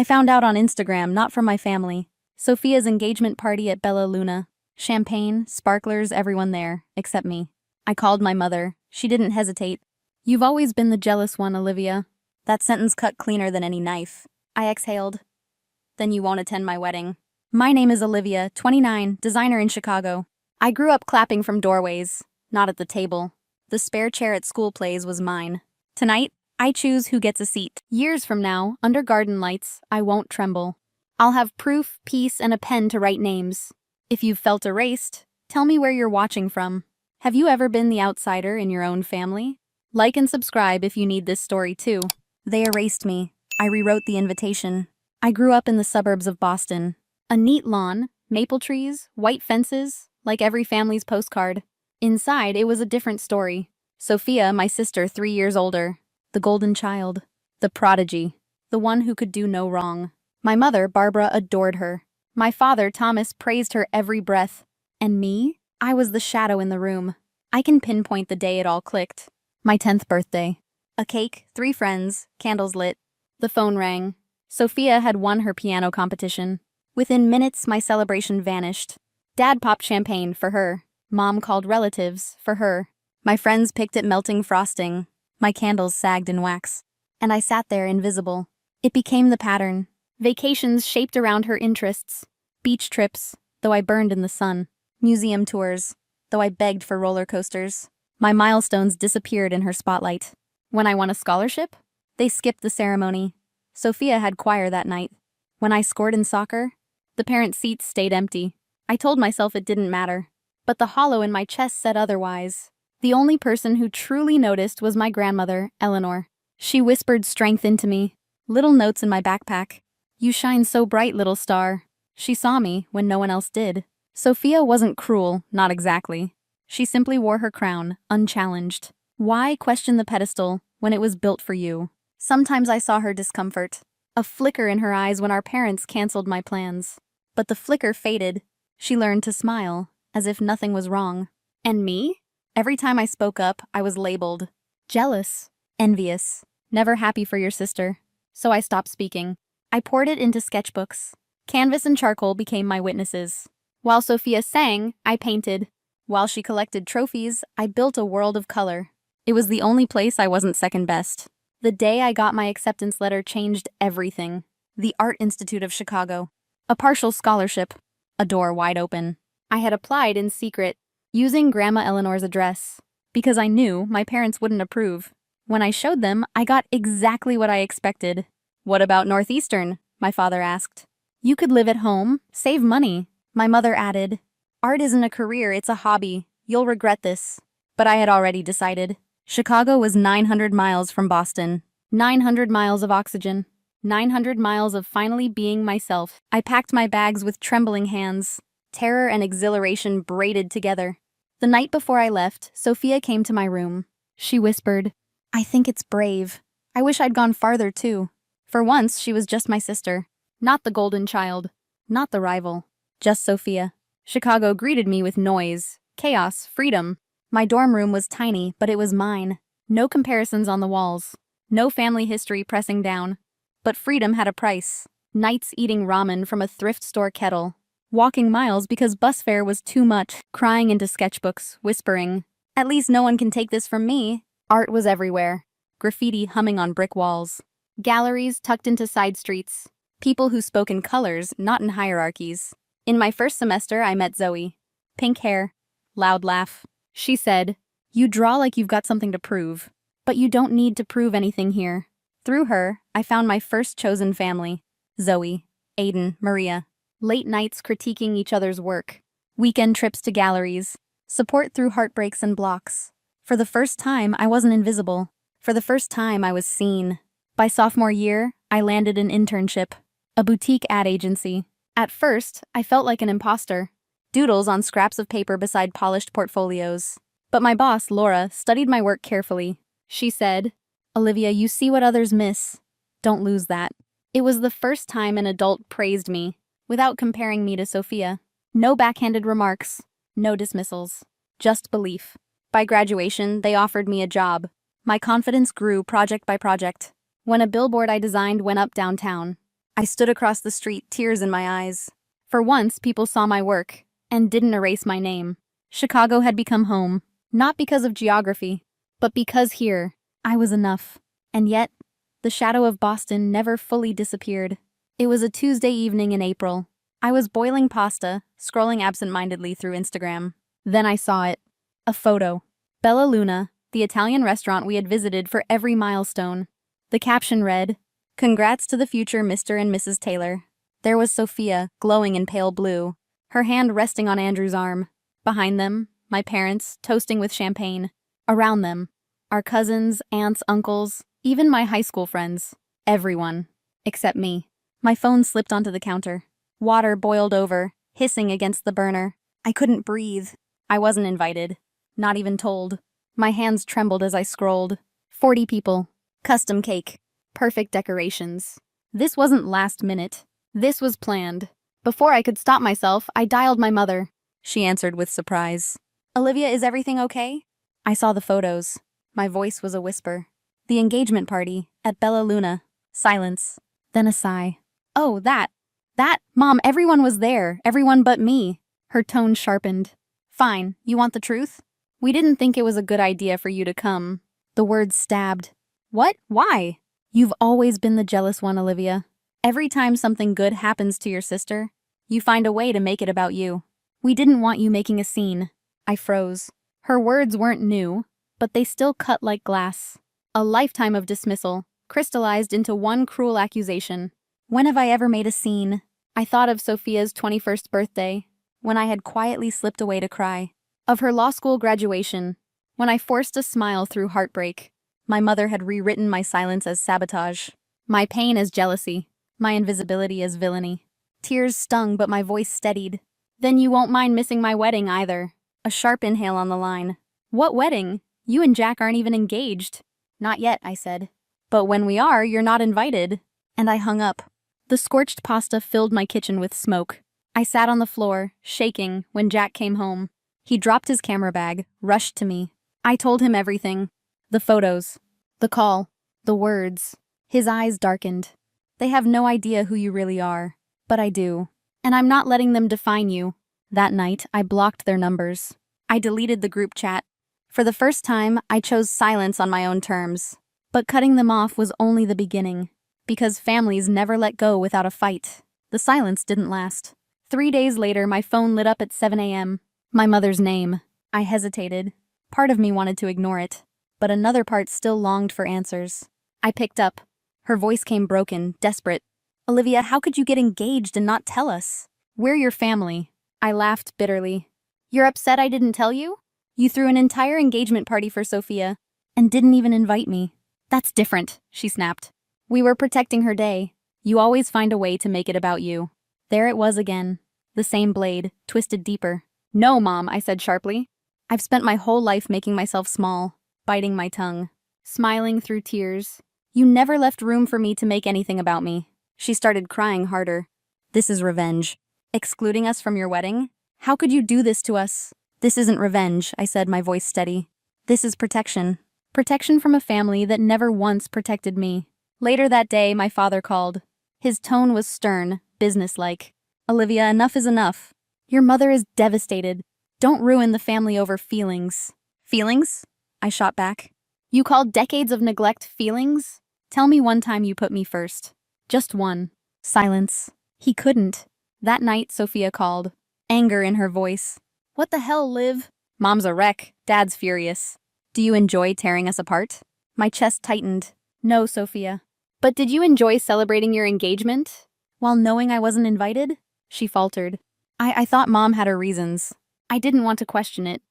I found out on Instagram, not from my family. Sophia's engagement party at Bella Luna. Champagne, sparklers, everyone there, except me. I called my mother. She didn't hesitate. You've always been the jealous one, Olivia. That sentence cut cleaner than any knife. I exhaled. Then you won't attend my wedding. My name is Olivia, 29, designer in Chicago. I grew up clapping from doorways, not at the table. The spare chair at school plays was mine. Tonight, I choose who gets a seat. Years from now, under garden lights, I won't tremble. I'll have proof, peace, and a pen to write names. If you've felt erased, tell me where you're watching from. Have you ever been the outsider in your own family? Like and subscribe if you need this story too. They erased me. I rewrote the invitation. I grew up in the suburbs of Boston. A neat lawn, maple trees, white fences, like every family's postcard. Inside, it was a different story. Sophia, my sister 3 years older. The golden child. The prodigy. The one who could do no wrong. My mother, Barbara, adored her. My father, Thomas, praised her every breath. And me? I was the shadow in the room. I can pinpoint the day it all clicked. My 10th birthday. A cake, 3 friends, candles lit. The phone rang. Sophia had won her piano competition. Within minutes, my celebration vanished. Dad popped champagne for her. Mom called relatives for her. My friends picked at melting frosting. My candles sagged in wax. And I sat there invisible. It became the pattern. Vacations shaped around her interests. Beach trips, though I burned in the sun. Museum tours, though I begged for roller coasters. My milestones disappeared in her spotlight. When I won a scholarship, they skipped the ceremony. Sophia had choir that night. When I scored in soccer, the parent seats stayed empty. I told myself it didn't matter. But the hollow in my chest said otherwise. The only person who truly noticed was my grandmother, Eleanor. She whispered strength into me. Little notes in my backpack. You shine so bright, little star. She saw me when no one else did. Sophia wasn't cruel, not exactly. She simply wore her crown, unchallenged. Why question the pedestal when it was built for you? Sometimes I saw her discomfort. A flicker in her eyes when our parents canceled my plans. But the flicker faded. She learned to smile, as if nothing was wrong. And me? Every time I spoke up, I was labeled. Jealous. Envious. Never happy for your sister. So I stopped speaking. I poured it into sketchbooks. Canvas and charcoal became my witnesses. While Sophia sang, I painted. While she collected trophies, I built a world of color. It was the only place I wasn't second best. The day I got my acceptance letter changed everything. The Art Institute of Chicago. A partial scholarship. A door wide open. I had applied in secret, using Grandma Eleanor's address, because I knew my parents wouldn't approve. When I showed them, I got exactly what I expected. What about Northeastern? My father asked. You could live at home, save money. My mother added, art isn't a career, it's a hobby. You'll regret this. But I had already decided. Chicago was 900 miles from Boston. 900 miles of oxygen. 900 miles of finally being myself. I packed my bags with trembling hands. Terror and exhilaration braided together. The night before I left, Sophia came to my room. She whispered, I think it's brave. I wish I'd gone farther too. For once, she was just my sister. Not the golden child. Not the rival. Just Sophia. Chicago greeted me with noise, chaos, freedom. My dorm room was tiny, but it was mine. No comparisons on the walls. No family history pressing down. But freedom had a price. Nights eating ramen from a thrift store kettle. Walking miles because bus fare was too much. Crying into sketchbooks, whispering, at least no one can take this from me. Art was everywhere. Graffiti humming on brick walls. Galleries tucked into side streets. People who spoke in colors, not in hierarchies. In my first semester, I met Zoe. Pink hair. Loud laugh. She said, you draw like you've got something to prove. But you don't need to prove anything here. Through her, I found my first chosen family. Zoe, Aiden, Maria. Late nights critiquing each other's work. Weekend trips to galleries. Support through heartbreaks and blocks. For the first time, I wasn't invisible. For the first time, I was seen. By sophomore year, I landed an internship. A boutique ad agency. At first, I felt like an imposter. Doodles on scraps of paper beside polished portfolios. But my boss, Laura, studied my work carefully. She said, Olivia, you see what others miss. Don't lose that. It was the first time an adult praised me, without comparing me to Sophia. No backhanded remarks. No dismissals. Just belief. By graduation, they offered me a job. My confidence grew project by project. When a billboard I designed went up downtown, I stood across the street, tears in my eyes. For once, people saw my work and didn't erase my name. Chicago had become home, not because of geography, but because here, I was enough. And yet, the shadow of Boston never fully disappeared. It was a Tuesday evening in April. I was boiling pasta, scrolling absent-mindedly through Instagram. Then I saw it. A photo. Bella Luna, the Italian restaurant we had visited for every milestone. The caption read, "Congrats to the future Mr. and Mrs. Taylor." There was Sophia, glowing in pale blue, her hand resting on Andrew's arm. Behind them, my parents, toasting with champagne. Around them, our cousins, aunts, uncles, even my high school friends. Everyone. Except me. My phone slipped onto the counter. Water boiled over, hissing against the burner. I couldn't breathe. I wasn't invited. Not even told. My hands trembled as I scrolled. 40 people. Custom cake. Perfect decorations. This wasn't last minute. This was planned. Before I could stop myself, I dialed my mother. She answered with surprise. "Olivia, is everything okay?" I saw the photos. My voice was a whisper. The engagement party, at Bella Luna. Silence. Then a sigh. "Oh, that. Mom, everyone was there. Everyone but me." Her tone sharpened. "Fine, you want the truth? We didn't think it was a good idea for you to come." The words stabbed. "What? Why?" "You've always been the jealous one, Olivia. Every time something good happens to your sister, you find a way to make it about you. We didn't want you making a scene." I froze. Her words weren't new, but they still cut like glass. A lifetime of dismissal, crystallized into one cruel accusation. When have I ever made a scene? I thought of Sophia's 21st birthday, when I had quietly slipped away to cry. Of her law school graduation, when I forced a smile through heartbreak. My mother had rewritten my silence as sabotage, my pain as jealousy, my invisibility as villainy. Tears stung, but my voice steadied. "Then you won't mind missing my wedding either." A sharp inhale on the line. "What wedding? You and Jack aren't even engaged." "Not yet," I said. "But when we are, you're not invited." And I hung up. The scorched pasta filled my kitchen with smoke. I sat on the floor, shaking, when Jack came home. He dropped his camera bag, rushed to me. I told him everything. The photos. The call. The words. His eyes darkened. "They have no idea who you really are. But I do. And I'm not letting them define you." That night, I blocked their numbers. I deleted the group chat. For the first time, I chose silence on my own terms. But cutting them off was only the beginning. Because families never let go without a fight. The silence didn't last. 3 days later, my phone lit up at 7 a.m. My mother's name. I hesitated. Part of me wanted to ignore it, but another part still longed for answers. I picked up. Her voice came broken, desperate. "Olivia, how could you get engaged and not tell us? We're your family." I laughed bitterly. "You're upset I didn't tell you? You threw an entire engagement party for Sophia and didn't even invite me." "That's different," she snapped. "We were protecting her day. You always find a way to make it about you." There it was again. The same blade, twisted deeper. "No, Mom," I said sharply. "I've spent my whole life making myself small, biting my tongue, smiling through tears. You never left room for me to make anything about me." She started crying harder. "This is revenge. Excluding us from your wedding? How could you do this to us?" "This isn't revenge," I said, my voice steady. "This is protection. Protection from a family that never once protected me." Later that day, my father called. His tone was stern, businesslike. "Olivia, enough is enough. Your mother is devastated. Don't ruin the family over feelings." "Feelings?" I shot back. "You call decades of neglect feelings? Tell me one time you put me first. Just one." Silence. He couldn't. That night, Sophia called. Anger in her voice. "What the hell, Liv? Mom's a wreck. Dad's furious. Do you enjoy tearing us apart?" My chest tightened. "No, Sophia." "But did you enjoy celebrating your engagement? While knowing I wasn't invited?" She faltered. I thought Mom had her reasons. I didn't want to question it.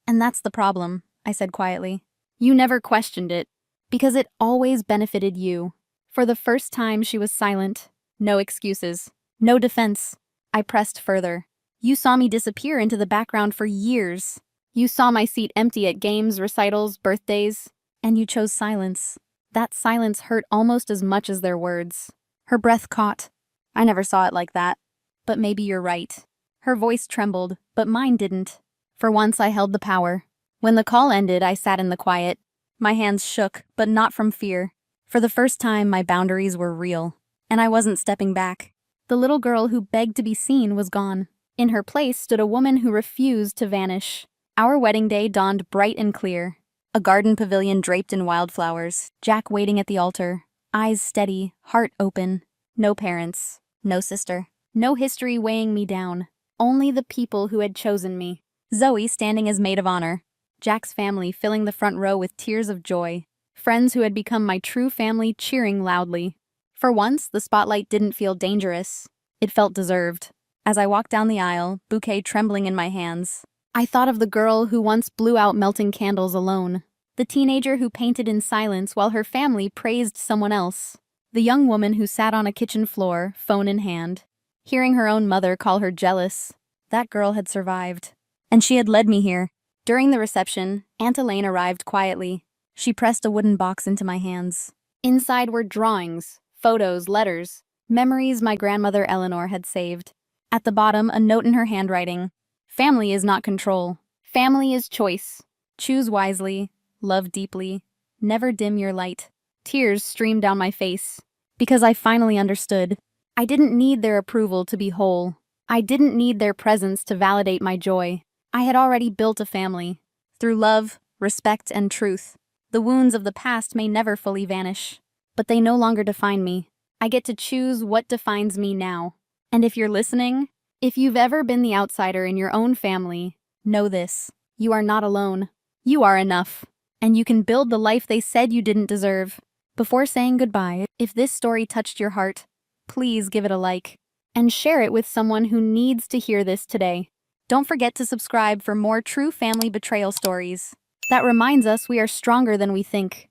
"And that's the problem," I said quietly. "You never questioned it. Because it always benefited you." For the first time, she was silent. No excuses. No defense. I pressed further. "You saw me disappear into the background for years. You saw my seat empty at games, recitals, birthdays. And you chose silence. That silence hurt almost as much as their words." Her breath caught. "I never saw it like that. But maybe you're right." Her voice trembled, but mine didn't. For once I held the power. When the call ended, I sat in the quiet. My hands shook, but not from fear. For the first time, my boundaries were real. and I wasn't stepping back. The little girl who begged to be seen was gone. In her place stood a woman who refused to vanish. Our wedding day dawned bright and clear. A garden pavilion draped in wildflowers, Jack waiting at the altar, eyes steady, heart open. No parents, no sister, no history weighing me down. Only the people who had chosen me. Zoe standing as maid of honor. Jack's family filling the front row with tears of joy. Friends who had become my true family cheering loudly. For once, the spotlight didn't feel dangerous. It felt deserved. As I walked down the aisle, bouquet trembling in my hands, I thought of the girl who once blew out melting candles alone. The teenager who painted in silence while her family praised someone else. The young woman who sat on a kitchen floor, phone in hand, hearing her own mother call her jealous. That girl had survived. And she had led me here. During the reception, Aunt Elaine arrived quietly. She pressed a wooden box into my hands. Inside were drawings, photos, letters, memories my grandmother Eleanor had saved. At the bottom, a note in her handwriting. Family is not control. Family is choice. Choose wisely, love deeply, never dim your light. Tears streamed down my face. Because I finally understood. I didn't need their approval to be whole. I didn't need their presence to validate my joy. I had already built a family. Through love, respect, and truth. The wounds of the past may never fully vanish. But they no longer define me. I get to choose what defines me now. And if you're listening, if you've ever been the outsider in your own family, know this. You are not alone. You are enough. And you can build the life they said you didn't deserve. Before saying goodbye, if this story touched your heart, please give it a like. And share it with someone who needs to hear this today. Don't forget to subscribe for more true family betrayal stories. That reminds us we are stronger than we think.